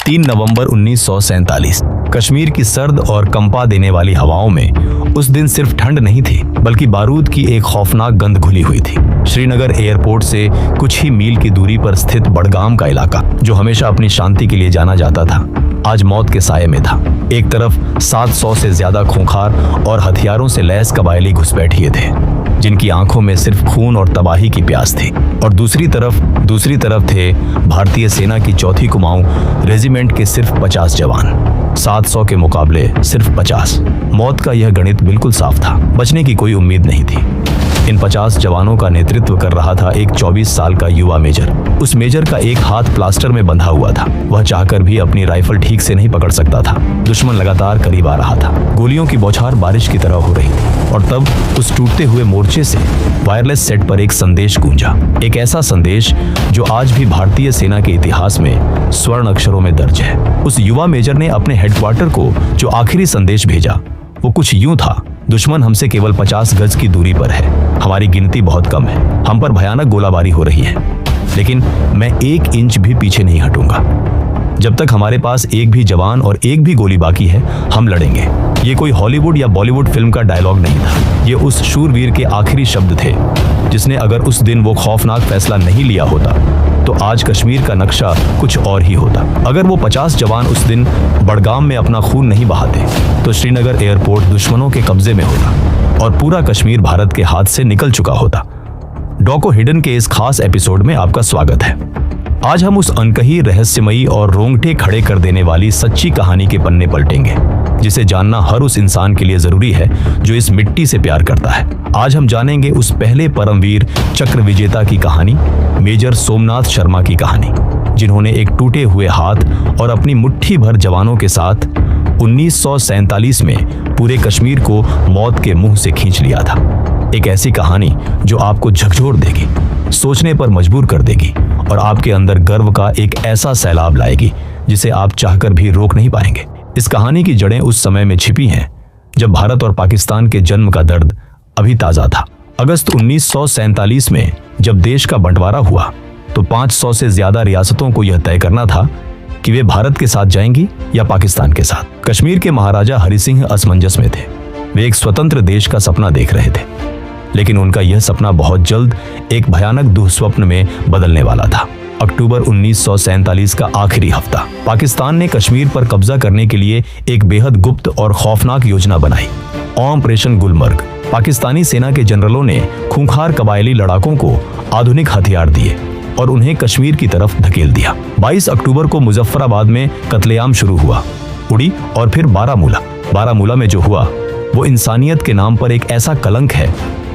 3 नवंबर 1947। कश्मीर की सर्द और कंपा देने वाली हवाओं में उस दिन सिर्फ ठंड नहीं थी, बल्कि बारूद की एक खौफनाक गंध घुली हुई थी। श्रीनगर एयरपोर्ट से कुछ ही मील की दूरी पर स्थित बडगाम का इलाका, जो हमेशा अपनी शांति के लिए जाना जाता था, आज मौत के साये में था। एक तरफ 700 से ज्यादा खूंखार और हथियारों से लैस कबायली घुसपैठिए थे, जिनकी आंखों में सिर्फ खून और तबाही की प्यास थी, और दूसरी तरफ थे भारतीय सेना की 4थी कुमाऊं रेजिमेंट के सिर्फ 50 जवान। 700 के मुकाबले सिर्फ 50। मौत का यह गणित बिल्कुल साफ था, बचने की कोई उम्मीद नहीं थी। इन 50 जवानों का नेतृत्व कर रहा था एक 24 साल का युवा मेजर। उस मेजर का एक हाथ प्लास्टर में बंधा हुआ था। वह चाहकर भी अपनी राइफल ठीक से नहीं पकड़ सकता था। दुश्मन लगातार करीब आ रहा था। गोलियों की बौछार बारिश की तरह हो रही थी, और तब उस टूटते हुए मोर्चे से वायरलेस सेट पर एक संदेश गूंजा। एक ऐसा संदेश जो आज भी भारतीय सेना के इतिहास में स्वर्ण अक्षरों में दर्ज है। उस युवा मेजर ने अपने हेडक्वार्टर को जो आखिरी संदेश भेजा, वो कुछ यूं था: दुश्मन हमसे केवल 50 गज की दूरी पर है, हमारी गिनती बहुत कम है, हम पर भयानक गोलाबारी हो रही है, लेकिन मैं 1 इंच भी पीछे नहीं हटूंगा। जब तक हमारे पास एक भी जवान और एक भी गोली बाकी है, हम लड़ेंगे। ये कोई हॉलीवुड या बॉलीवुड फिल्म का डायलॉग नहीं था। ये उस शूरवीर के आखिरी शब्द थे, जिसने अगर उस दिन वो खौफनाक फैसला नहीं लिया होता, तो आज कश्मीर का नक्शा कुछ और ही होता। अगर वो 50 जवान उस दिन बडगाम में अपना खून नहीं बहाते, तो श्रीनगर एयरपोर्ट दुश्मनों के कब्जे में होता और पूरा कश्मीर भारत के हाथ से निकल चुका होता। डॉको हिडन के इस खास एपिसोड में आपका स्वागत है। आज हम उस अनकही, रहस्यमयी और रोंगटे खड़े कर देने वाली सच्ची कहानी के पन्ने पलटेंगे, जिसे जानना हर उस इंसान के लिए जरूरी है जो इस मिट्टी से प्यार करता है। आज हम जानेंगे उस पहले परमवीर चक्र विजेता की कहानी, मेजर सोमनाथ शर्मा की कहानी, जिन्होंने एक टूटे हुए हाथ और अपनी मुट्ठी भर जवानों के साथ 1947 में पूरे कश्मीर को मौत के मुंह से खींच लिया था। एक ऐसी कहानी जो आपको झकझोर देगी, सोचने पर मजबूर कर देगी और आपके अंदर गर्व का एक ऐसा सैलाब लाएगी जिसे आप चाहकर भी रोक नहीं पाएंगे। इस कहानी की जड़ें उस समय में छिपी हैं जब भारत और पाकिस्तान के जन्म का दर्द अभी ताजा था। अगस्त 1947 में जब देश का बंटवारा हुआ, तो 500 से ज्यादा रियासतों को यह तय करना था कि वे भारत के साथ जाएंगी या पाकिस्तान के साथ। कश्मीर के महाराजा हरि सिंह असमंजस में थे। वे एक स्वतंत्र देश का सपना देख रहे थे, लेकिन उनका यह सपना बहुत जल्द एक भयानक दुःस्वप्न में बदलने वाला था। अक्टूबर 1947 का आखिरी हफ्ता। पाकिस्तान ने कश्मीर पर कब्जा करने के लिए एक बेहद गुप्त और खौफनाक योजना बनाई, ऑपरेशन गुलमर्ग। पाकिस्तानी सेना के जनरलों ने खूंखार कबायली लड़ाकों को आधुनिक हथियार दिए और उन्हें कश्मीर की तरफ धकेल दिया। 22 अक्टूबर को मुजफ्फराबाद में कत्लेआम शुरू हुआ, उड़ी और फिर बारामूला में जो हुआ वो इंसानियत के नाम पर एक ऐसा कलंक है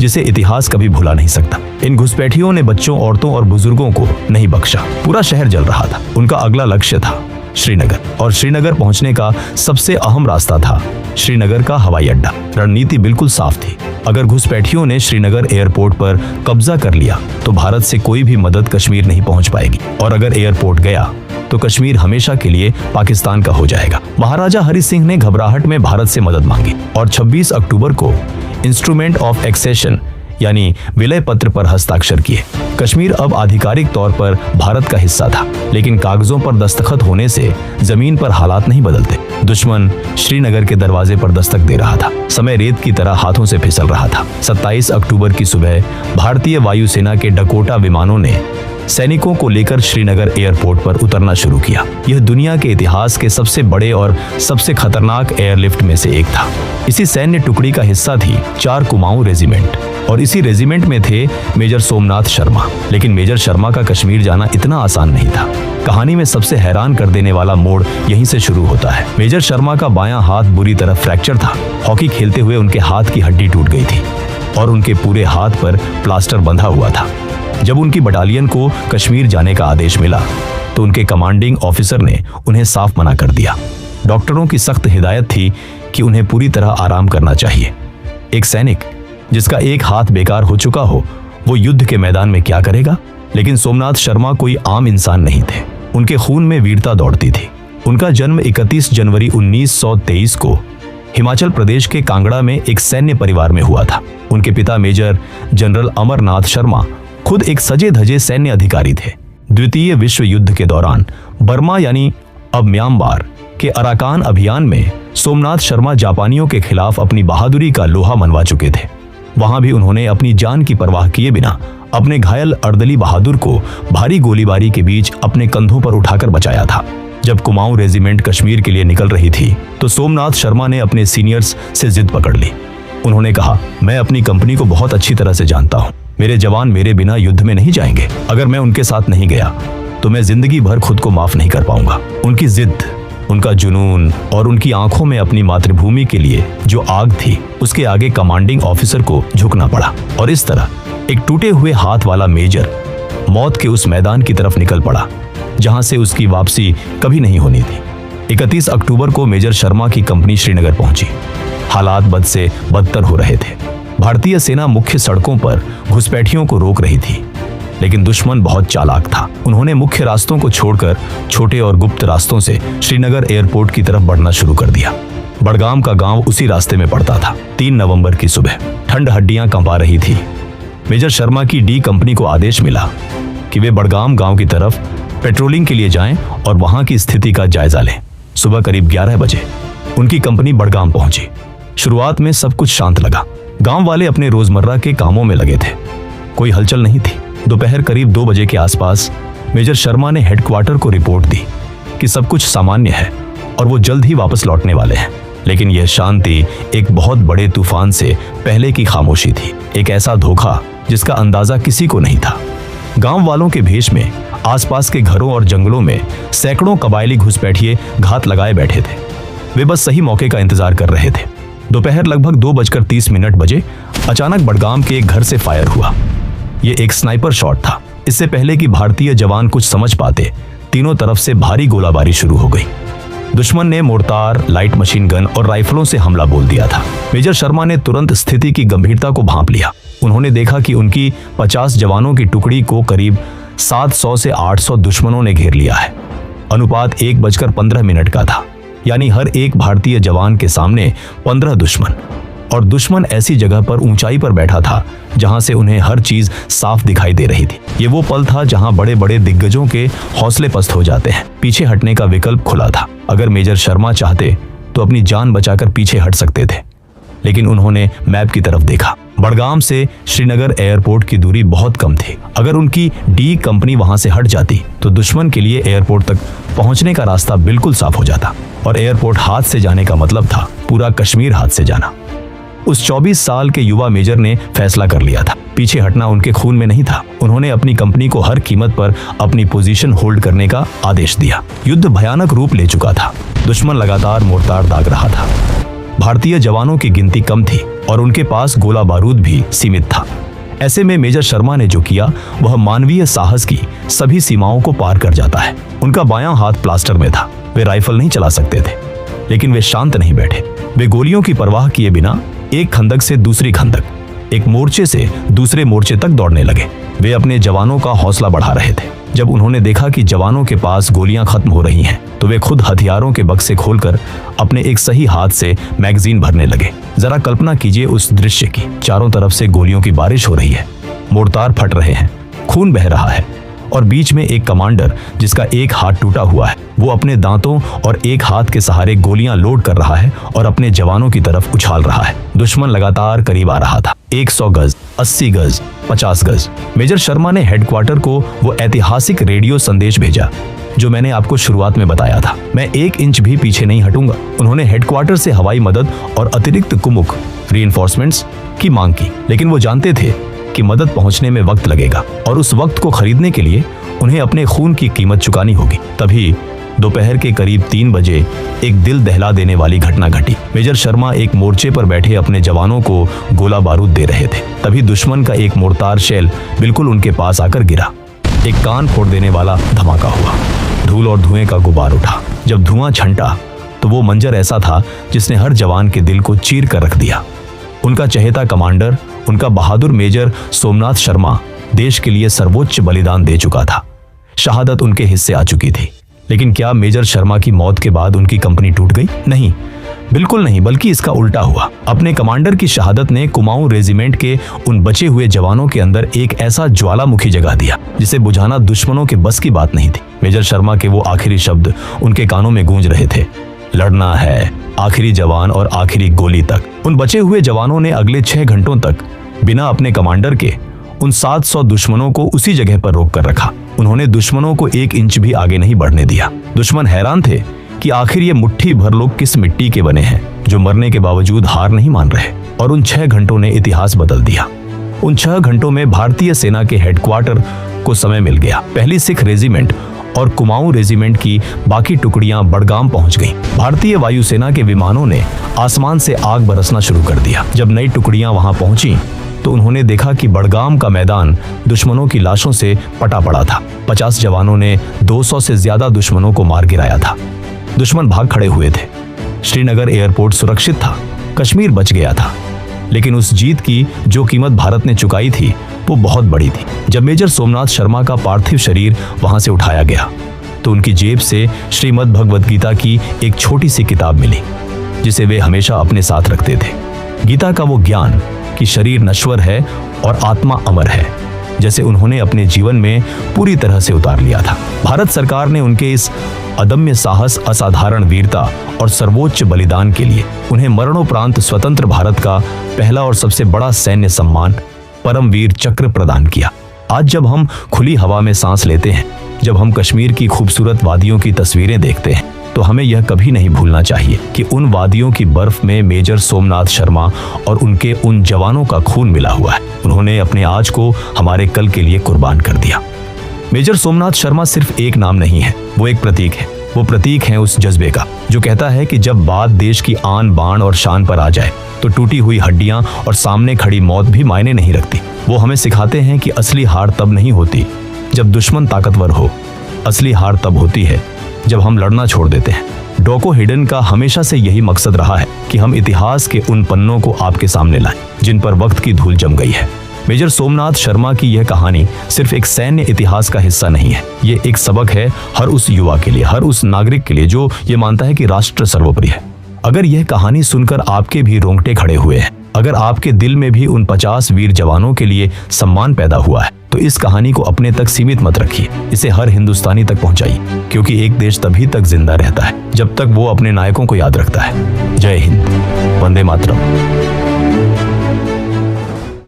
जिसे इतिहास कभी भुला नहीं सकता। इन घुसपैठियों ने बच्चों, औरतों और बुजुर्गों को नहीं बख्शा। पूरा शहर जल रहा था। उनका अगला लक्ष्य था श्रीनगर, और श्रीनगर पहुंचने का सबसे अहम रास्ता था श्रीनगर का हवाई अड्डा। रणनीति बिल्कुल साफ थी। अगर घुसपैठियों ने श्रीनगर एयरपोर्ट पर कब्जा कर लिया, तो भारत से कोई भी मदद कश्मीर नहीं पहुंच पाएगी, और अगर एयरपोर्ट गया तो कश्मीर हमेशा के लिए पाकिस्तान का हो जाएगा। महाराजा हरि सिंह ने घबराहट में भारत से मदद मांगी और 26 अक्टूबर को इंस्ट्रूमेंट ऑफ एक्सेशन यानी विलय पत्र पर हस्ताक्षर किए। कश्मीर अब आधिकारिक तौर पर भारत का हिस्सा था, लेकिन कागजों पर दस्तखत होने से जमीन पर हालात नहीं बदलते। दुश्मन श्रीनगर के दरवाजे पर दस्तक दे रहा था। समय रेत की तरह हाथों से फिसल रहा था। 27 अक्टूबर की सुबह भारतीय वायुसेना के डकोटा विमानों ने सैनिकों को लेकर श्रीनगर एयरपोर्ट पर उतरना शुरू किया। यह दुनिया के इतिहास के सबसे बड़े और सबसे खतरनाक एयरलिफ्ट में से एक था। इसी सैन्य टुकड़ी का हिस्सा थी 4 कुमाऊं रेजिमेंट, और इसी रेजिमेंट में थे मेजर सोमनाथ शर्मा। लेकिन मेजर शर्मा का कश्मीर जाना इतना आसान नहीं था। कहानी में सबसे हैरान कर देने वाला मोड़ यहीं से शुरू होता है। मेजर शर्मा का बायां हाथ बुरी तरह फ्रैक्चर था। हॉकी खेलते हुए उनके हाथ की हड्डी टूट गई थी और उनके पूरे हाथ पर प्लास्टर बंधा हुआ था। जब उनकी बटालियन को कश्मीर जाने का आदेश मिला, तो उनके कमांडिंग ऑफिसर ने उन्हें साफ मना कर दिया। डॉक्टरों की सख्त हिदायत थी कि उन्हें पूरी तरह आराम करना चाहिए। एक सैनिक जिसका एक हाथ बेकार हो चुका हो, वो युद्ध के मैदान में क्या करेगा? लेकिन सोमनाथ शर्मा कोई आम इंसान नहीं थे। उनके खून में वीरता दौड़ती थी। उनका जन्म 31 जनवरी 1923 को हिमाचल प्रदेश के कांगड़ा में एक सैन्य परिवार में हुआ था। उनके पिता मेजर जनरल अमरनाथ शर्मा खुद एक सजे धजे सैन्य अधिकारी थे। द्वितीय विश्व युद्ध के दौरान बर्मा यानी अब म्यांमार के अराकान अभियान में सोमनाथ शर्मा जापानियों के खिलाफ अपनी बहादुरी का लोहा मनवा चुके थे। वहां भी उन्होंने अपनी जान की परवाह किए बिना अपने घायल अर्दली बहादुर को भारी गोलीबारी के बीच अपने कंधों पर उठाकर बचाया था। जब कुमाऊं रेजिमेंट कश्मीर के लिए निकल रही थी तो सोमनाथ शर्मा ने अपने सीनियर्स से जिद पकड़ ली। उन्होंने कहा, मैं अपनी कंपनी को बहुत अच्छी तरह से जानता हूँ, मेरे जवान मेरे बिना युद्ध में नहीं जाएंगे। अगर मैं उनके साथ नहीं गया तो मैं जिंदगी भर खुद को माफ नहीं कर पाऊंगा। उनकी जिद, उनका जुनून और उनकी आंखों में अपनी मातृभूमि के लिए जो आग थी, उसके आगे कमांडिंग ऑफिसर को झुकना पड़ा और इस तरह एक टूटे हुए हाथ वाला मेजर मौत के उस मैदान की तरफ निकल पड़ा जहां से उसकी वापसी कभी नहीं होनी थी। 31 अक्टूबर को मेजर शर्मा की कंपनी श्रीनगर पहुंची। हालात बद से बदतर हो रहे थे। भारतीय सेना मुख्य सड़कों पर घुसपैठियों को रोक रही थी, लेकिन दुश्मन बहुत चालाक था। उन्होंने मुख्य रास्तों को छोड़कर छोटे और गुप्त रास्तों से श्रीनगर एयरपोर्ट की तरफ बढ़ना शुरू कर दिया। बड़गाम का गांव उसी रास्ते में पड़ता था। 3 नवंबर की सुबह ठंड हड्डियां कंपा रही थी। मेजर शर्मा की डी कंपनी को आदेश मिला कि वे बड़गाम गांव की तरफ पेट्रोलिंग के लिए जाएं और वहां की स्थिति का जायजा लें। सुबह करीब 11 बजे उनकी कंपनी बड़गाम पहुंची। शुरुआत में सब कुछ शांत लगा। गांव वाले अपने रोजमर्रा के कामों में लगे थे, कोई हलचल नहीं थी। दोपहर करीब 2 बजे के आसपास मेजर शर्मा ने हेडक्वार्टर को रिपोर्ट दी कि सब कुछ सामान्य है और वो जल्द ही वापस लौटने वाले हैं। लेकिन यह शांति एक बहुत बड़े तूफान से पहले की खामोशी थी, एक ऐसा धोखा जिसका अंदाजा किसी को नहीं था। गांव वालों के भेष में आसपास के घरों और जंगलों में सैकड़ों कबायली घुसपैठिए घात लगाए बैठे थे। वे बस सही मौके का इंतजार कर रहे थे। दोपहर लगभग 2:30 बजे अचानक बड़गाम के एक घर से फायर हुआ। ये एक स्नाइपर शॉट था। इससे पहले कि भारतीय जवान कुछ समझ पाते, तीनों तरफ से भारी गोलाबारी शुरू हो गई। दुश्मन ने मोर्टार, लाइट मशीन गन और राइफलों से हमला बोल दिया था। मेजर शर्मा ने तुरंत स्थिति की गंभीरता को भांप लिया। उन्होंने देखा कि उनकी 50 जवानों की टुकड़ी को करीब 700 से 800 दुश्मनों ने घेर लिया है। अनुपात 1:15 का था, यानी हर एक भारतीय जवान के सामने 15 दुश्मन। और दुश्मन ऐसी जगह पर ऊंचाई पर बैठा था जहां से उन्हें हर चीज साफ दिखाई दे रही थी। ये वो पल था जहां बड़े बड़े दिग्गजों के हौसले पस्त हो जाते हैं। पीछे हटने का विकल्प खुला था। अगर मेजर शर्मा चाहते तो अपनी जान बचाकर पीछे हट सकते थे, लेकिन उन्होंने मैप की तरफ देखा। बड़गाम से श्रीनगर एयरपोर्ट की दूरी बहुत कम थी। अगर उनकी डी कंपनी वहां से हट जाती तो दुश्मन के लिए एयरपोर्ट तक पहुंचने का रास्ता बिल्कुल साफ हो जाता और एयरपोर्ट हाथ से जाने का मतलब था पूरा कश्मीर हाथ से जाना। उस 24 साल के युवा मेजर ने फैसला कर लिया था। पीछे हटना उनके खून में नहीं था। उन्होंने अपनी कंपनी को हर कीमत पर अपनी पोजीशन होल्ड करने का आदेश दिया। युद्ध भयानक रूप ले चुका था। दुश्मन लगातार मोर्टार दाग रहा था। भारतीय जवानों की गिनती कम थी और उनके पास गोला बारूद भी सीमित था। ऐसे में मेजर शर्मा ने जो किया वह मानवीय साहस की सभी सीमाओं को पार कर जाता है। उनका बायां हाथ प्लास्टर में था। वे राइफल नहीं चला सकते थे, लेकिन वे शांत नहीं बैठे। वे गोलियों की परवाह किए बिना एक खंदक से दूसरी खंदक, एक मोर्चे से दूसरे मोर्चे तक दौड़ने लगे। वे अपने जवानों का हौसला बढ़ा रहे थे। जब उन्होंने देखा कि जवानों के पास गोलियां खत्म हो रही हैं, तो वे खुद हथियारों के बक्से खोलकर अपने एक सही हाथ से मैगजीन भरने लगे। जरा कल्पना कीजिए उस दृश्य की। चारों तरफ से गोलियों की बारिश हो रही है, मोर्टार फट रहे हैं, खून बह रहा है और बीच में एक कमांडर जिसका एक हाथ टूटा हुआ है। वो अपने दांतों और एक हाथ के सहारे गोलियां लोड कर रहा है और अपने जवानों की तरफ उछाल रहा है। दुश्मन लगातार करीब आ रहा था। 100 गज, 80 गज, 50 गज। मेजर शर्मा ने हेडक्वार्टर को वो ऐतिहासिक रेडियो संदेश भेजा जो मैंने आपको शुरुआत में बताया था। मैं 1 इंच भी पीछे नहीं हटूंगा। उन्होंने हेडक्वार्टर से हवाई मदद और अतिरिक्त कुमुख रीइंफोर्समेंट्स की मांग की, लेकिन वो जानते थे कि मदद पहुंचने में वक्त लगेगा और उस वक्त को खरीदने के लिए उन्हें अपने खून की कीमत चुकानी होगी। तभी दोपहर के करीब 3 बजे एक दिल दहला देने वाली घटना घटी। मेजर शर्मा एक मोर्चे पर बैठे अपने जवानों को गोला बारूद दे रहे थे। तभी दुश्मन का एक मोर्टार शेल बिल्कुल उनके पास आकर गिरा। एक कान फोड़ देने वाला धमाका हुआ। धूल और धुएं का गुबार उठा। जब धुआं छंटा तो वो मंजर ऐसा था जिसने हर जवान के दिल को चीर कर रख दिया। उनका चहेता कमांडर, उनका बहादुर मेजर सोमनाथ शर्मा देश के लिए सर्वोच्च बलिदान दे चुका था। शहादत उनके हिस्से आ चुकी थी। लेकिन क्या मेजर शर्मा की मौत के बाद उनकी कंपनी टूट गई? नहीं, बिल्कुल नहीं, बल्कि इसका उल्टा हुआ। अपने कमांडर की शहादत ने कुमाऊं रेजिमेंट के उन बचे हुए जवानों के अंदर एक ऐसा ज्वालामुखी जगा दिया जिसे बुझाना दुश्मनों के बस की बात नहीं थी। मेजर शर्मा के वो आखिरी शब्द उनके कानों में गूंज रहे थे, लड़ना है, आखिरी जवान और आखिरी गोली तक। उन बचे हुए जवानों ने अगले 6 घंटों तक बिना अपने कमांडर के उन 700 दुश्मनों को उसी जगह पर रोक कर रखा। उन्होंने दुश्मनों को 1 इंच भी आगे नहीं बढ़ने दिया। दुश्मन हैरान थे कि आखिर ये मुट्ठी भर लोग किस मिट्टी के बने हैं जो मरने के बावजूद हार नहीं मान रहे। और उन 6 घंटों ने इतिहास बदल दिया। उन 6 घंटों में भारतीय सेना के हेडक्वार्टर को समय मिल गया। पहली सिख रेजिमेंट और कुमाऊं रेजिमेंट की बाकी टुकड़ियां बड़गाम पहुंच गईं। भारतीय वायुसेना के विमानों ने आसमान से आग बरसना शुरू कर दिया। जब नई टुकड़ियां वहां पहुंची तो उन्होंने देखा कि बड़गाम का मैदान दुश्मनों की लाशों से पटा पड़ा था। 50 जवानों ने 200 से ज्यादा दुश्मनों को मार गिराया था। दुश्मन भाग खड़े हुए थे। श्रीनगर एयरपोर्ट सुरक्षित था, कश्मीर बच गया था। लेकिन उस जीत की जो कीमत भारत ने चुकाई थी वो बहुत बड़ी थी। जब मेजर सोमनाथ शर्मा का पार्थिव शरीर वहां से उठाया गया तो उनकी जेब से श्रीमद् भगवद गीता की एक छोटी सी किताब मिली जिसे वे हमेशा अपने साथ रखते थे। गीता का वो ज्ञान कि शरीर नश्वर है और आत्मा अमर है, जैसे उन्होंने अपने जीवन में पूरी तरह से उतार लिया था। भारत सरकार ने उनके इस अदम्य साहस, असाधारण वीरता और सर्वोच्च बलिदान के लिए उन्हें मरणोपरांत स्वतंत्र भारत का पहला और सबसे बड़ा सैन्य सम्मान परमवीर चक्र प्रदान किया। आज जब हम खुली हवा में सांस लेते हैं, जब हम कश्मीर की खूबसूरत वादियों की तस्वीरें देखते हैं, तो हमें यह कभी नहीं भूलना चाहिए कि उन वादियों की बर्फ में मेजर सोमनाथ शर्मा और उनके उन जवानों का खून मिला हुआ है। उन्होंने अपने आज को हमारे कल के लिए कुर्बान कर दिया। मेजर सोमनाथ शर्मा सिर्फ एक नाम नहीं है, वो एक प्रतीक है। वो प्रतीक है उस जज्बे का जो कहता है कि जब बात देश की आन बान और शान पर आ जाए तो टूटी हुई हड्डियां और सामने खड़ी मौत भी मायने नहीं रखती। वो हमें सिखाते हैं कि असली हार तब नहीं होती जब दुश्मन ताकतवर हो, असली हार तब होती है जब हम लड़ना छोड़ देते हैं। डोको हिडन का हमेशा से यही मकसद रहा है कि हम इतिहास के उन पन्नों को आपके सामने लाएं जिन पर वक्त की धूल जम गई है। मेजर सोमनाथ शर्मा की यह कहानी सिर्फ एक सैन्य इतिहास का हिस्सा नहीं है, ये एक सबक है हर उस युवा के लिए, हर उस नागरिक के लिए जो ये मानता है कि राष्ट्र सर्वोपरि है। अगर यह कहानी सुनकर आपके भी रोंगटे खड़े हुए हैं, अगर आपके दिल में भी उन 50 वीर जवानों के लिए सम्मान पैदा हुआ है, तो इस कहानी को अपने तक सीमित मत रखिए, इसे हर हिंदुस्तानी तक पहुंचाइए, क्योंकि एक देश तभी तक जिंदा रहता है जब तक वो अपने नायकों को याद रखता है। जय हिंद, वंदे मातरम।